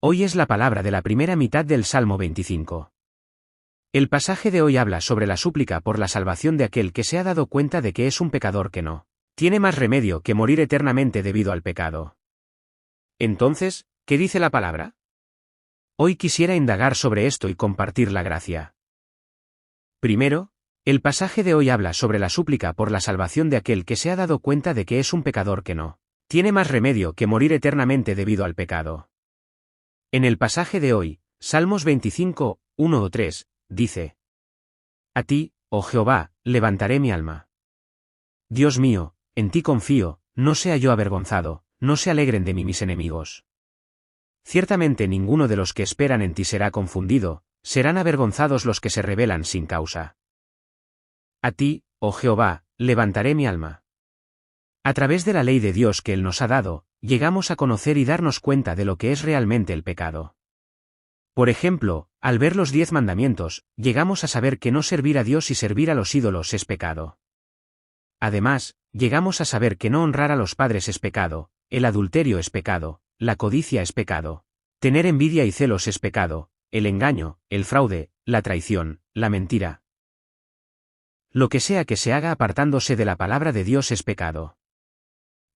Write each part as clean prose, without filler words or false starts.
Hoy es la palabra de la primera mitad del Salmo 25. El pasaje de hoy habla sobre la súplica por la salvación de aquel que se ha dado cuenta de que es un pecador que no tiene más remedio que morir eternamente debido al pecado. Entonces, ¿qué dice la palabra? Hoy quisiera indagar sobre esto y compartir la gracia. Primero, el pasaje de hoy habla sobre la súplica por la salvación de aquel que se ha dado cuenta de que es un pecador que no tiene más remedio que morir eternamente debido al pecado. En el pasaje de hoy, Salmos 25, 1 o 3, dice: A ti, oh Jehová, levantaré mi alma. Dios mío, en ti confío, no sea yo avergonzado, no se alegren de mí mis enemigos. Ciertamente ninguno de los que esperan en ti será confundido, serán avergonzados los que se rebelan sin causa. A ti, oh Jehová, levantaré mi alma. A través de la ley de Dios que Él nos ha dado, llegamos a conocer y darnos cuenta de lo que es realmente el pecado. Por ejemplo, al ver los 10 mandamientos, llegamos a saber que no servir a Dios y servir a los ídolos es pecado. Además, llegamos a saber que no honrar a los padres es pecado, el adulterio es pecado, la codicia es pecado, tener envidia y celos es pecado, el engaño, el fraude, la traición, la mentira. Lo que sea que se haga apartándose de la palabra de Dios es pecado.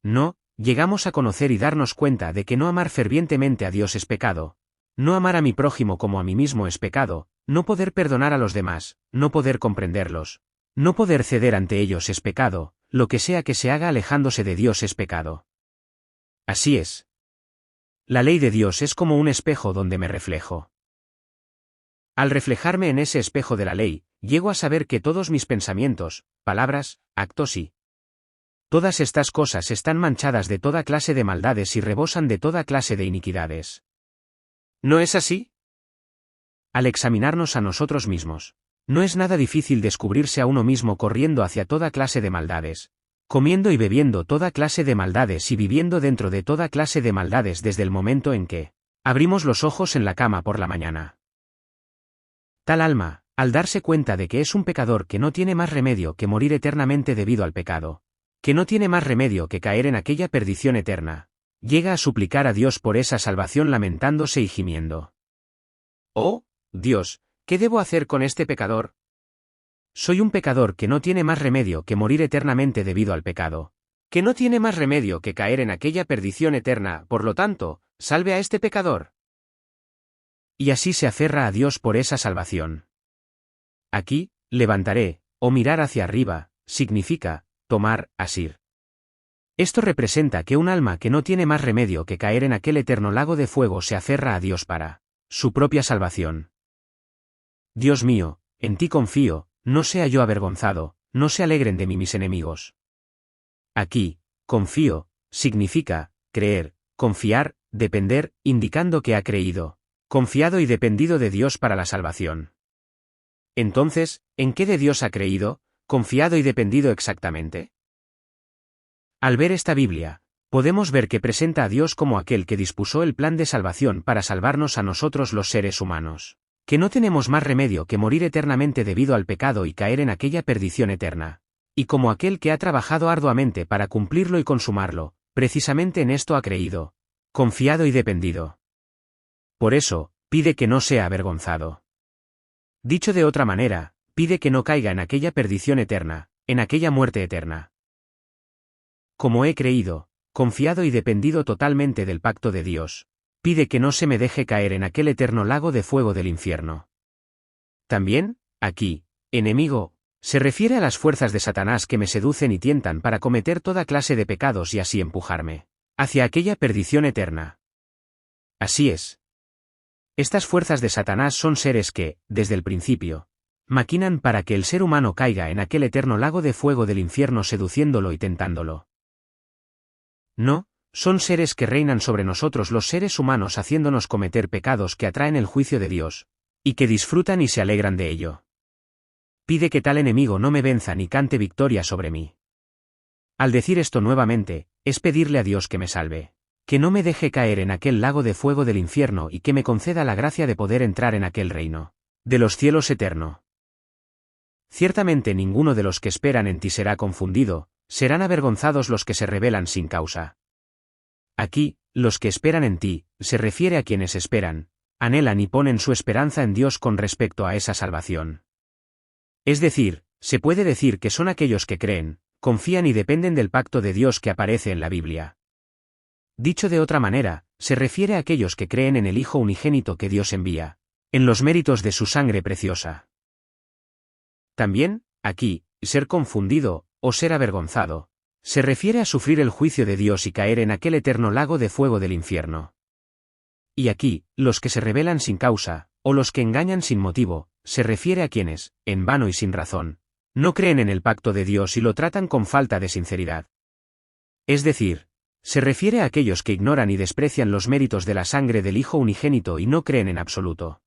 No, llegamos a conocer y darnos cuenta de que no amar fervientemente a Dios es pecado, no amar a mi prójimo como a mí mismo es pecado, no poder perdonar a los demás, no poder comprenderlos, no poder ceder ante ellos es pecado, lo que sea que se haga alejándose de Dios es pecado. Así es. La ley de Dios es como un espejo donde me reflejo. Al reflejarme en ese espejo de la ley, llego a saber que todos mis pensamientos, palabras, actos y todas estas cosas están manchadas de toda clase de maldades y rebosan de toda clase de iniquidades. ¿No es así? Al examinarnos a nosotros mismos, no es nada difícil descubrirse a uno mismo corriendo hacia toda clase de maldades, comiendo y bebiendo toda clase de maldades y viviendo dentro de toda clase de maldades desde el momento en que abrimos los ojos en la cama por la mañana. Tal alma, al darse cuenta de que es un pecador que no tiene más remedio que morir eternamente debido al pecado, que no tiene más remedio que caer en aquella perdición eterna, llega a suplicar a Dios por esa salvación lamentándose y gimiendo. Oh, Dios, ¿qué debo hacer con este pecador? Soy un pecador que no tiene más remedio que morir eternamente debido al pecado, que no tiene más remedio que caer en aquella perdición eterna, por lo tanto, salve a este pecador. Y así se aferra a Dios por esa salvación. Aquí, levantaré, o mirar hacia arriba, significa tomar, asir. Esto representa que un alma que no tiene más remedio que caer en aquel eterno lago de fuego se aferra a Dios para su propia salvación. Dios mío, en ti confío, no sea yo avergonzado, no se alegren de mí mis enemigos. Aquí, confío, significa creer, confiar, depender, indicando que ha creído, confiado y dependido de Dios para la salvación. Entonces, ¿en qué de Dios ha creído, confiado y dependido exactamente? Al ver esta Biblia, podemos ver que presenta a Dios como aquel que dispuso el plan de salvación para salvarnos a nosotros los seres humanos, que no tenemos más remedio que morir eternamente debido al pecado y caer en aquella perdición eterna, y como aquel que ha trabajado arduamente para cumplirlo y consumarlo, precisamente en esto ha creído, confiado y dependido. Por eso, pide que no sea avergonzado. Dicho de otra manera, pide que no caiga en aquella perdición eterna, en aquella muerte eterna. Como he creído, confiado y dependido totalmente del pacto de Dios, pide que no se me deje caer en aquel eterno lago de fuego del infierno. También, aquí, enemigo, se refiere a las fuerzas de Satanás que me seducen y tientan para cometer toda clase de pecados y así empujarme hacia aquella perdición eterna. Así es. Estas fuerzas de Satanás son seres que, desde el principio, maquinan para que el ser humano caiga en aquel eterno lago de fuego del infierno seduciéndolo y tentándolo. No, son seres que reinan sobre nosotros los seres humanos haciéndonos cometer pecados que atraen el juicio de Dios, y que disfrutan y se alegran de ello. Pide que tal enemigo no me venza ni cante victoria sobre mí. Al decir esto nuevamente, es pedirle a Dios que me salve, que no me deje caer en aquel lago de fuego del infierno y que me conceda la gracia de poder entrar en aquel reino de los cielos eterno. Ciertamente ninguno de los que esperan en ti será confundido, serán avergonzados los que se rebelan sin causa. Aquí, los que esperan en ti, se refiere a quienes esperan, anhelan y ponen su esperanza en Dios con respecto a esa salvación. Es decir, se puede decir que son aquellos que creen, confían y dependen del pacto de Dios que aparece en la Biblia. Dicho de otra manera, se refiere a aquellos que creen en el Hijo unigénito que Dios envía, en los méritos de su sangre preciosa. También, aquí, ser confundido, o ser avergonzado, se refiere a sufrir el juicio de Dios y caer en aquel eterno lago de fuego del infierno. Y aquí, los que se rebelan sin causa, o los que engañan sin motivo, se refiere a quienes, en vano y sin razón, no creen en el pacto de Dios y lo tratan con falta de sinceridad. Es decir, se refiere a aquellos que ignoran y desprecian los méritos de la sangre del Hijo unigénito y no creen en absoluto.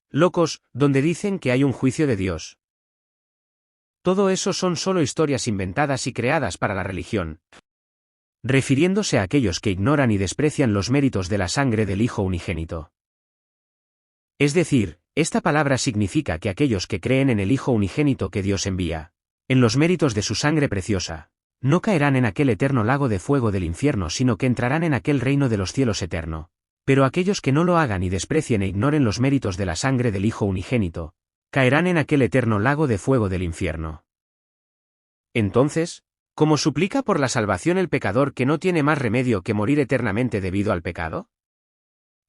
Locos, donde dicen que hay un juicio de Dios. Todo eso son solo historias inventadas y creadas para la religión, refiriéndose a aquellos que ignoran y desprecian los méritos de la sangre del Hijo unigénito. Es decir, esta palabra significa que aquellos que creen en el Hijo unigénito que Dios envía, en los méritos de su sangre preciosa, no caerán en aquel eterno lago de fuego del infierno, sino que entrarán en aquel reino de los cielos eterno. Pero aquellos que no lo hagan y desprecien e ignoren los méritos de la sangre del Hijo unigénito, caerán en aquel eterno lago de fuego del infierno. Entonces, ¿cómo suplica por la salvación el pecador que no tiene más remedio que morir eternamente debido al pecado?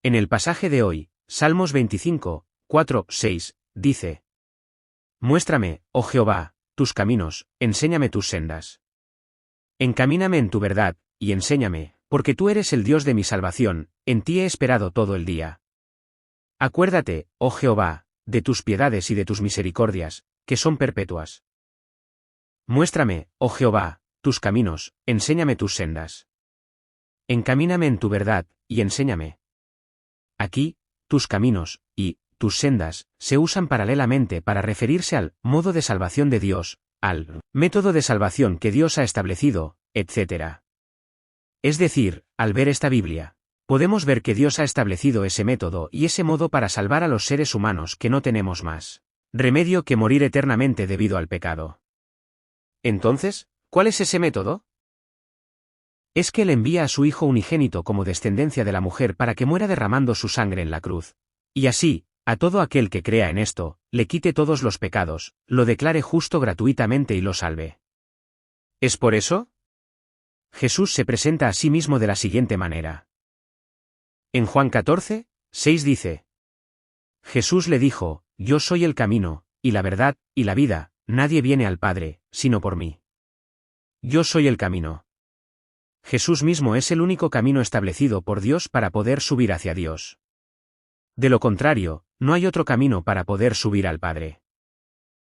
En el pasaje de hoy, Salmos 25, 4, 6, dice: Muéstrame, oh Jehová, tus caminos, enséñame tus sendas. Encamíname en tu verdad, y enséñame, porque tú eres el Dios de mi salvación, en ti he esperado todo el día. Acuérdate, oh Jehová, de tus piedades y de tus misericordias, que son perpetuas. Muéstrame, oh Jehová, tus caminos, enséñame tus sendas. Encamíname en tu verdad, y enséñame. Aquí, tus caminos, y tus sendas, se usan paralelamente para referirse al modo de salvación de Dios, al método de salvación que Dios ha establecido, etc. Es decir, al ver esta Biblia, podemos ver que Dios ha establecido ese método y ese modo para salvar a los seres humanos que no tenemos más remedio que morir eternamente debido al pecado. Entonces, ¿cuál es ese método? Es que Él envía a su Hijo unigénito como descendencia de la mujer para que muera derramando su sangre en la cruz. Y así, a todo aquel que crea en esto, le quite todos los pecados, lo declare justo gratuitamente y lo salve. ¿Es por eso? Jesús se presenta a sí mismo de la siguiente manera. En Juan 14, 6 dice: Jesús le dijo: Yo soy el camino, y la verdad, y la vida, nadie viene al Padre, sino por mí. Yo soy el camino. Jesús mismo es el único camino establecido por Dios para poder subir hacia Dios. De lo contrario, no hay otro camino para poder subir al Padre.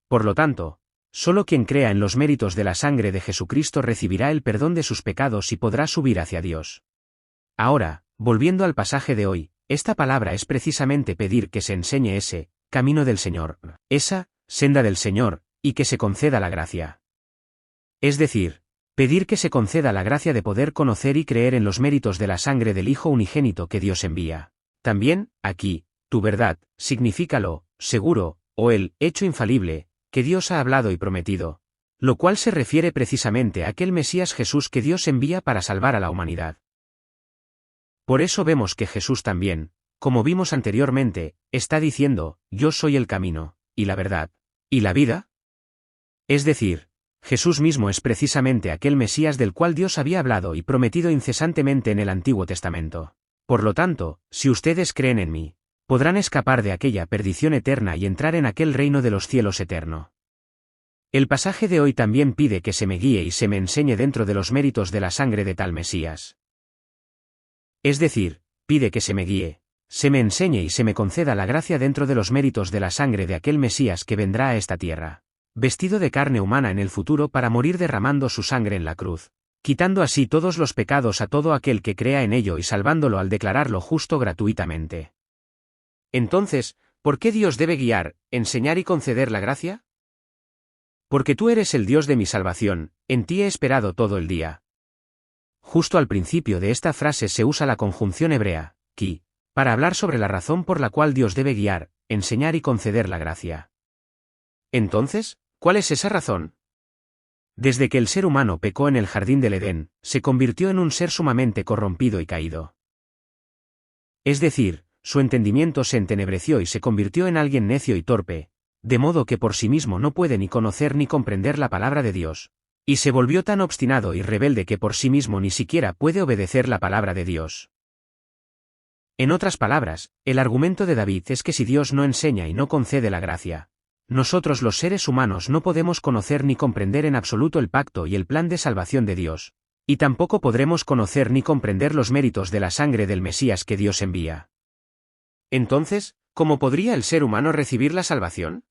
Por lo tanto, solo quien crea en los méritos de la sangre de Jesucristo recibirá el perdón de sus pecados y podrá subir hacia Dios. Ahora, volviendo al pasaje de hoy, esta palabra es precisamente pedir que se enseñe ese camino del Señor, esa senda del Señor, y que se conceda la gracia. Es decir, pedir que se conceda la gracia de poder conocer y creer en los méritos de la sangre del Hijo unigénito que Dios envía. También, aquí, tu verdad, significa lo seguro, o el hecho infalible, que Dios ha hablado y prometido, lo cual se refiere precisamente a aquel Mesías Jesús que Dios envía para salvar a la humanidad. Por eso vemos que Jesús también, como vimos anteriormente, está diciendo: Yo soy el camino, y la verdad, y la vida. Es decir, Jesús mismo es precisamente aquel Mesías del cual Dios había hablado y prometido incesantemente en el Antiguo Testamento. Por lo tanto, si ustedes creen en mí, podrán escapar de aquella perdición eterna y entrar en aquel reino de los cielos eterno. El pasaje de hoy también pide que se me guíe y se me enseñe dentro de los méritos de la sangre de tal Mesías. Es decir, pide que se me guíe, se me enseñe y se me conceda la gracia dentro de los méritos de la sangre de aquel Mesías que vendrá a esta tierra, vestido de carne humana en el futuro para morir derramando su sangre en la cruz, quitando así todos los pecados a todo aquel que crea en ello y salvándolo al declararlo justo gratuitamente. Entonces, ¿por qué Dios debe guiar, enseñar y conceder la gracia? Porque tú eres el Dios de mi salvación, en ti he esperado todo el día. Justo al principio de esta frase se usa la conjunción hebrea, ki, para hablar sobre la razón por la cual Dios debe guiar, enseñar y conceder la gracia. Entonces, ¿cuál es esa razón? Desde que el ser humano pecó en el jardín del Edén, se convirtió en un ser sumamente corrompido y caído. Es decir, su entendimiento se entenebreció y se convirtió en alguien necio y torpe, de modo que por sí mismo no puede ni conocer ni comprender la palabra de Dios, y se volvió tan obstinado y rebelde que por sí mismo ni siquiera puede obedecer la palabra de Dios. En otras palabras, el argumento de David es que si Dios no enseña y no concede la gracia, nosotros los seres humanos no podemos conocer ni comprender en absoluto el pacto y el plan de salvación de Dios, y tampoco podremos conocer ni comprender los méritos de la sangre del Mesías que Dios envía. Entonces, ¿cómo podría el ser humano recibir la salvación?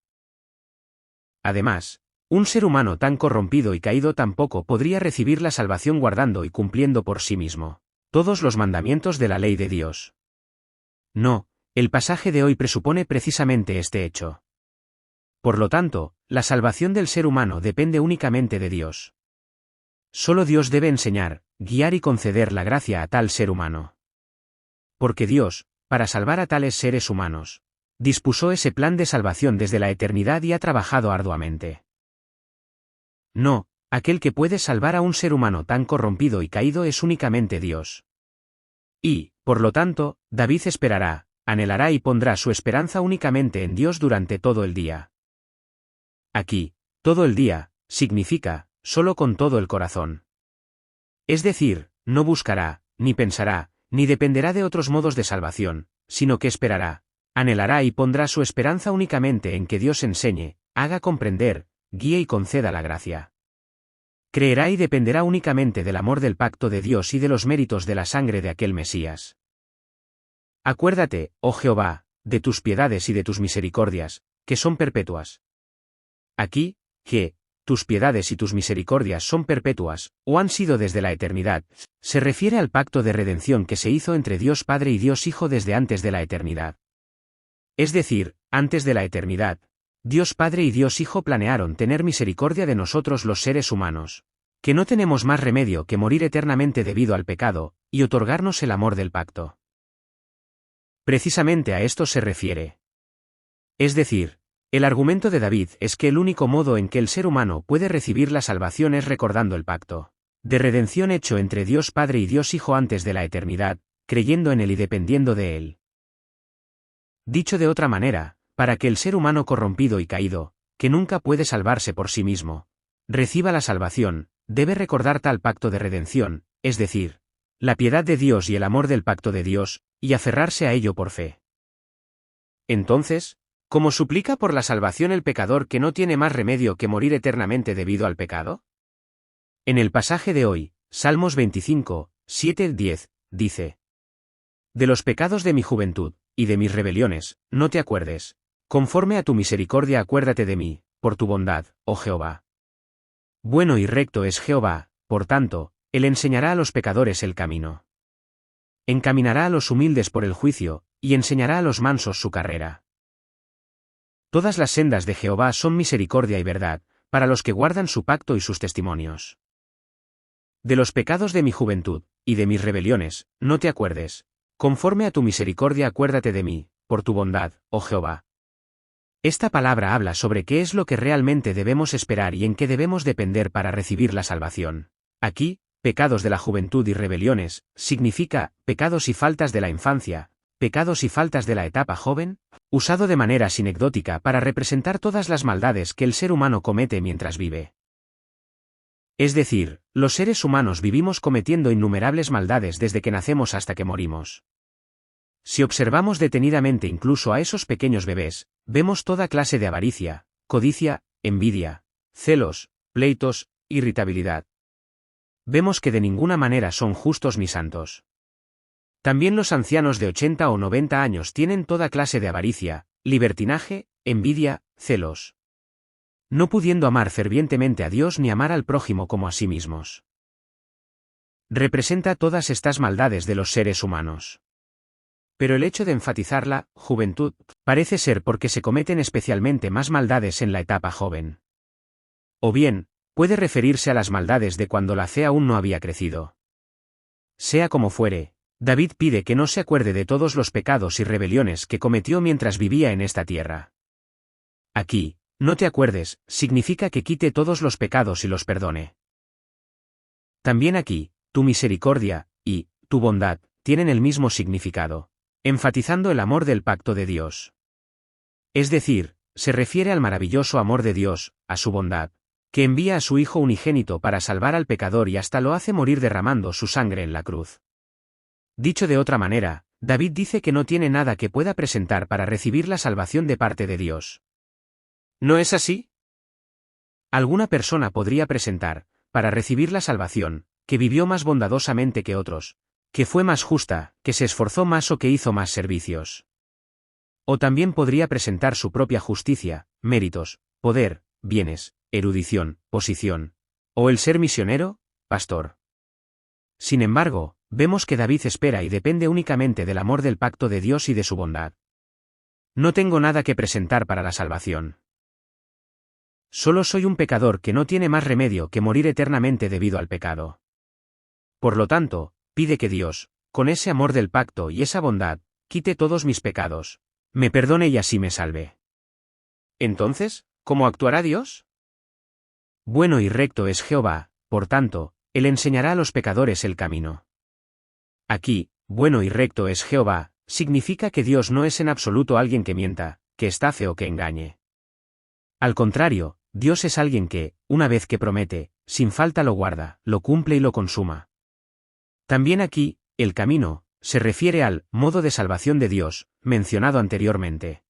Además, un ser humano tan corrompido y caído tampoco podría recibir la salvación guardando y cumpliendo por sí mismo todos los mandamientos de la ley de Dios. No, el pasaje de hoy presupone precisamente este hecho. Por lo tanto, la salvación del ser humano depende únicamente de Dios. Solo Dios debe enseñar, guiar y conceder la gracia a tal ser humano. Porque Dios, para salvar a tales seres humanos, dispuso ese plan de salvación desde la eternidad y ha trabajado arduamente. No, aquel que puede salvar a un ser humano tan corrompido y caído es únicamente Dios. Y, por lo tanto, David esperará, anhelará y pondrá su esperanza únicamente en Dios durante todo el día. Aquí, todo el día, significa, solo con todo el corazón. Es decir, no buscará, ni pensará, ni dependerá de otros modos de salvación, sino que esperará, anhelará y pondrá su esperanza únicamente en que Dios enseñe, haga comprender, guíe y conceda la gracia. Creerá y dependerá únicamente del amor del pacto de Dios y de los méritos de la sangre de aquel Mesías. Acuérdate, oh Jehová, de tus piedades y de tus misericordias, que son perpetuas. Aquí, que, tus piedades y tus misericordias son perpetuas, o han sido desde la eternidad, se refiere al pacto de redención que se hizo entre Dios Padre y Dios Hijo desde antes de la eternidad. Es decir, antes de la eternidad, Dios Padre y Dios Hijo planearon tener misericordia de nosotros los seres humanos, que no tenemos más remedio que morir eternamente debido al pecado, y otorgarnos el amor del pacto. Precisamente a esto se refiere. Es decir, el argumento de David es que el único modo en que el ser humano puede recibir la salvación es recordando el pacto de redención hecho entre Dios Padre y Dios Hijo antes de la eternidad, creyendo en él y dependiendo de él. Dicho de otra manera, para que el ser humano corrompido y caído, que nunca puede salvarse por sí mismo, reciba la salvación, debe recordar tal pacto de redención, es decir, la piedad de Dios y el amor del pacto de Dios, y aferrarse a ello por fe. Entonces, ¿cómo suplica por la salvación el pecador que no tiene más remedio que morir eternamente debido al pecado? En el pasaje de hoy, Salmos 25, 7-10, dice: De los pecados de mi juventud, y de mis rebeliones, no te acuerdes. Conforme a tu misericordia acuérdate de mí, por tu bondad, oh Jehová. Bueno y recto es Jehová, por tanto, él enseñará a los pecadores el camino. Encaminará a los humildes por el juicio, y enseñará a los mansos su carrera. Todas las sendas de Jehová son misericordia y verdad, para los que guardan su pacto y sus testimonios. De los pecados de mi juventud, y de mis rebeliones, no te acuerdes. Conforme a tu misericordia acuérdate de mí, por tu bondad, oh Jehová. Esta palabra habla sobre qué es lo que realmente debemos esperar y en qué debemos depender para recibir la salvación. Aquí, pecados de la juventud y rebeliones, significa, pecados y faltas de la infancia, pecados y faltas de la etapa joven, usado de manera sinecdótica para representar todas las maldades que el ser humano comete mientras vive. Es decir, los seres humanos vivimos cometiendo innumerables maldades desde que nacemos hasta que morimos. Si observamos detenidamente incluso a esos pequeños bebés, vemos toda clase de avaricia, codicia, envidia, celos, pleitos, irritabilidad. Vemos que de ninguna manera son justos ni santos. También los ancianos de 80 o 90 años tienen toda clase de avaricia, libertinaje, envidia, celos. No pudiendo amar fervientemente a Dios ni amar al prójimo como a sí mismos. Representa todas estas maldades de los seres humanos. Pero el hecho de enfatizar la juventud parece ser porque se cometen especialmente más maldades en la etapa joven. O bien, puede referirse a las maldades de cuando la fe aún no había crecido. Sea como fuere, David pide que no se acuerde de todos los pecados y rebeliones que cometió mientras vivía en esta tierra. Aquí, No te acuerdes, significa que quite todos los pecados y los perdone. También aquí, tu misericordia, y tu bondad, tienen el mismo significado, enfatizando el amor del pacto de Dios. Es decir, se refiere al maravilloso amor de Dios, a su bondad, que envía a su Hijo unigénito para salvar al pecador y hasta lo hace morir derramando su sangre en la cruz. Dicho de otra manera, David dice que no tiene nada que pueda presentar para recibir la salvación de parte de Dios. ¿No es así? Alguna persona podría presentar, para recibir la salvación, que vivió más bondadosamente que otros, que fue más justa, que se esforzó más o que hizo más servicios. O también podría presentar su propia justicia, méritos, poder, bienes, erudición, posición, o el ser misionero, pastor. Sin embargo, vemos que David espera y depende únicamente del amor del pacto de Dios y de su bondad. No tengo nada que presentar para la salvación. Solo soy un pecador que no tiene más remedio que morir eternamente debido al pecado. Por lo tanto, pide que Dios, con ese amor del pacto y esa bondad, quite todos mis pecados, me perdone y así me salve. Entonces, ¿cómo actuará Dios? Bueno y recto es Jehová, por tanto, Él enseñará a los pecadores el camino. Aquí, bueno y recto es Jehová, significa que Dios no es en absoluto alguien que mienta, que estafe o que engañe. Al contrario, Dios es alguien que, una vez que promete, sin falta lo guarda, lo cumple y lo consuma. También aquí, el camino, se refiere al modo de salvación de Dios, mencionado anteriormente.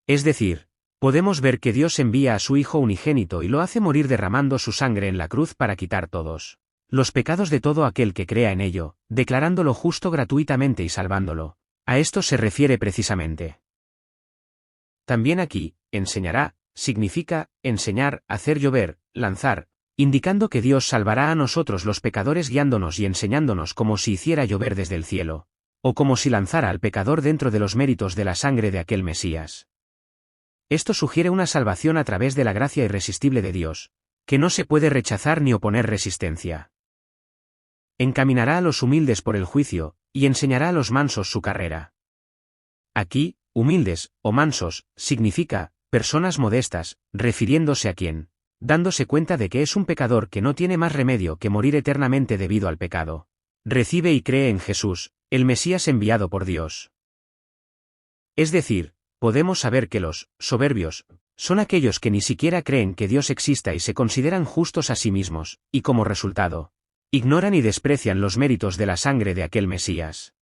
Es decir, podemos ver que Dios envía a su Hijo unigénito y lo hace morir derramando su sangre en la cruz para quitar todos los pecados de todo aquel que crea en ello, declarándolo justo gratuitamente y salvándolo. A esto se refiere precisamente. También aquí, enseñará, significa, enseñar, hacer llover, lanzar, indicando que Dios salvará a nosotros los pecadores guiándonos y enseñándonos como si hiciera llover desde el cielo, o como si lanzara al pecador dentro de los méritos de la sangre de aquel Mesías. Esto sugiere una salvación a través de la gracia irresistible de Dios, que no se puede rechazar ni oponer resistencia. Encaminará a los humildes por el juicio, y enseñará a los mansos su carrera. Aquí, humildes, o mansos, significa, personas modestas, refiriéndose a quien, dándose cuenta de que es un pecador que no tiene más remedio que morir eternamente debido al pecado, recibe y cree en Jesús, el Mesías enviado por Dios. Es decir, podemos saber que los soberbios son aquellos que ni siquiera creen que Dios exista y se consideran justos a sí mismos, y como resultado, ignoran y desprecian los méritos de la sangre de aquel Mesías.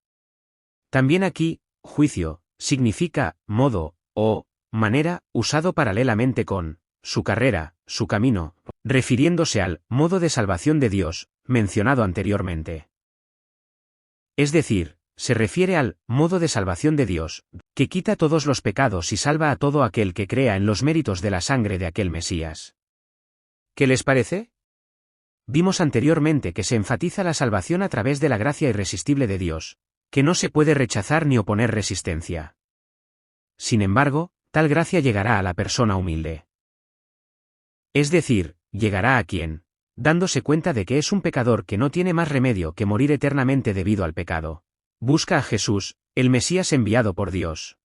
También aquí, juicio, significa modo, o manera, usado paralelamente con su carrera, su camino, refiriéndose al modo de salvación de Dios, mencionado anteriormente. Es decir, se refiere al modo de salvación de Dios, que quita todos los pecados y salva a todo aquel que crea en los méritos de la sangre de aquel Mesías. ¿Qué les parece? Vimos anteriormente que se enfatiza la salvación a través de la gracia irresistible de Dios, que no se puede rechazar ni oponer resistencia. Sin embargo, tal gracia llegará a la persona humilde. Es decir, llegará a quien, dándose cuenta de que es un pecador que no tiene más remedio que morir eternamente debido al pecado, busca a Jesús, el Mesías enviado por Dios.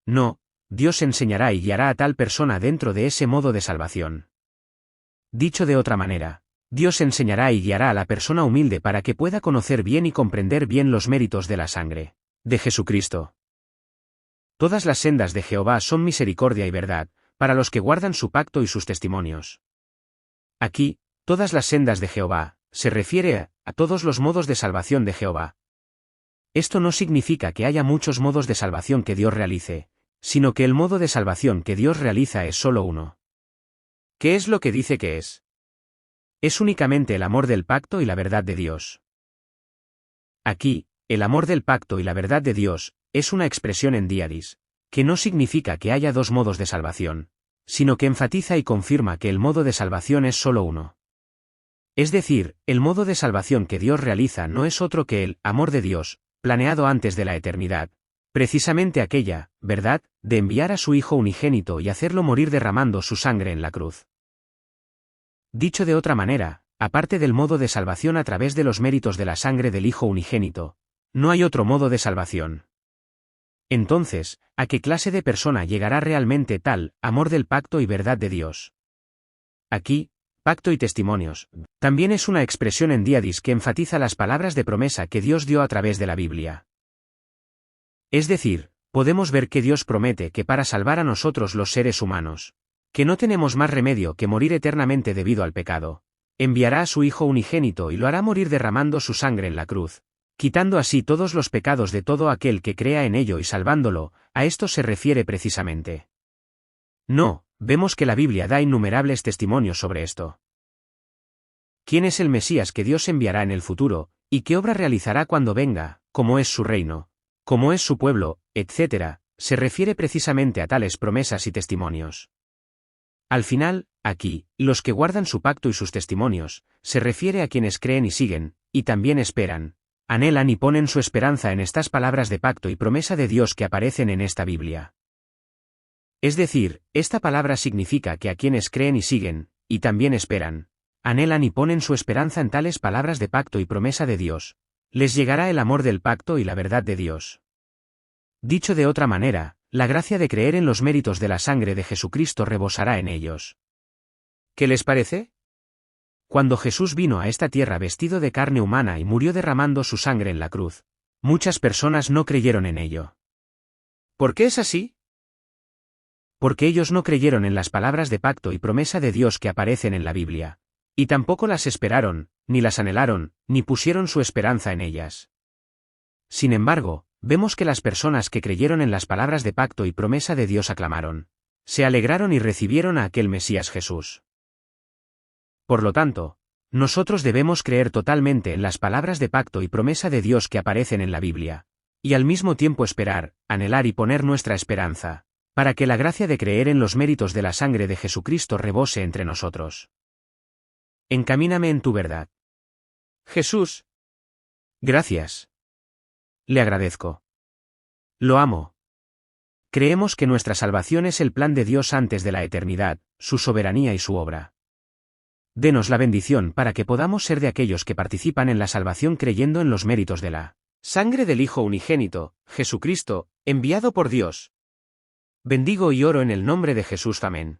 No, Dios enseñará y guiará a tal persona dentro de ese modo de salvación. Dicho de otra manera, Dios enseñará y guiará a la persona humilde para que pueda conocer bien y comprender bien los méritos de la sangre de Jesucristo. Todas las sendas de Jehová son misericordia y verdad, para los que guardan su pacto y sus testimonios. Aquí, todas las sendas de Jehová, se refiere a todos los modos de salvación de Jehová. Esto no significa que haya muchos modos de salvación que Dios realice, sino que el modo de salvación que Dios realiza es solo uno. ¿Qué es lo que dice que es? Es únicamente el amor del pacto y la verdad de Dios. Aquí, el amor del pacto y la verdad de Dios, es una expresión en diadis, que no significa que haya dos modos de salvación, sino que enfatiza y confirma que el modo de salvación es solo uno. Es decir, el modo de salvación que Dios realiza no es otro que el amor de Dios, planeado antes de la eternidad, precisamente aquella, verdad, de enviar a su Hijo unigénito y hacerlo morir derramando su sangre en la cruz. Dicho de otra manera, aparte del modo de salvación a través de los méritos de la sangre del Hijo unigénito, no hay otro modo de salvación. Entonces, ¿a qué clase de persona llegará realmente tal amor del pacto y verdad de Dios? Aquí, pacto y testimonios, también es una expresión en diadis que enfatiza las palabras de promesa que Dios dio a través de la Biblia. Es decir, podemos ver que Dios promete que para salvar a nosotros los seres humanos, que no tenemos más remedio que morir eternamente debido al pecado, enviará a su Hijo unigénito y lo hará morir derramando su sangre en la cruz, quitando así todos los pecados de todo aquel que crea en ello y salvándolo. A esto se refiere precisamente. No, vemos que la Biblia da innumerables testimonios sobre esto. ¿Quién es el Mesías que Dios enviará en el futuro, y qué obra realizará cuando venga, cómo es su reino, cómo es su pueblo, etc., se refiere precisamente a tales promesas y testimonios? Al final, aquí, los que guardan su pacto y sus testimonios, se refiere a quienes creen y siguen, y también esperan, anhelan y ponen su esperanza en estas palabras de pacto y promesa de Dios que aparecen en esta Biblia. Es decir, esta palabra significa que a quienes creen y siguen, y también esperan, anhelan y ponen su esperanza en tales palabras de pacto y promesa de Dios, les llegará el amor del pacto y la verdad de Dios. Dicho de otra manera, la gracia de creer en los méritos de la sangre de Jesucristo rebosará en ellos. ¿Qué les parece? Cuando Jesús vino a esta tierra vestido de carne humana y murió derramando su sangre en la cruz, muchas personas no creyeron en ello. ¿Por qué es así? Porque ellos no creyeron en las palabras de pacto y promesa de Dios que aparecen en la Biblia, y tampoco las esperaron, ni las anhelaron, ni pusieron su esperanza en ellas. Sin embargo, vemos que las personas que creyeron en las palabras de pacto y promesa de Dios aclamaron, se alegraron y recibieron a aquel Mesías Jesús. Por lo tanto, nosotros debemos creer totalmente en las palabras de pacto y promesa de Dios que aparecen en la Biblia, y al mismo tiempo esperar, anhelar y poner nuestra esperanza, para que la gracia de creer en los méritos de la sangre de Jesucristo rebose entre nosotros. Encamíname en tu verdad. Jesús. Gracias. Le agradezco. Lo amo. Creemos que nuestra salvación es el plan de Dios antes de la eternidad, su soberanía y su obra. Denos la bendición para que podamos ser de aquellos que participan en la salvación creyendo en los méritos de la sangre del Hijo unigénito, Jesucristo, enviado por Dios. Bendigo y oro en el nombre de Jesús. Amén.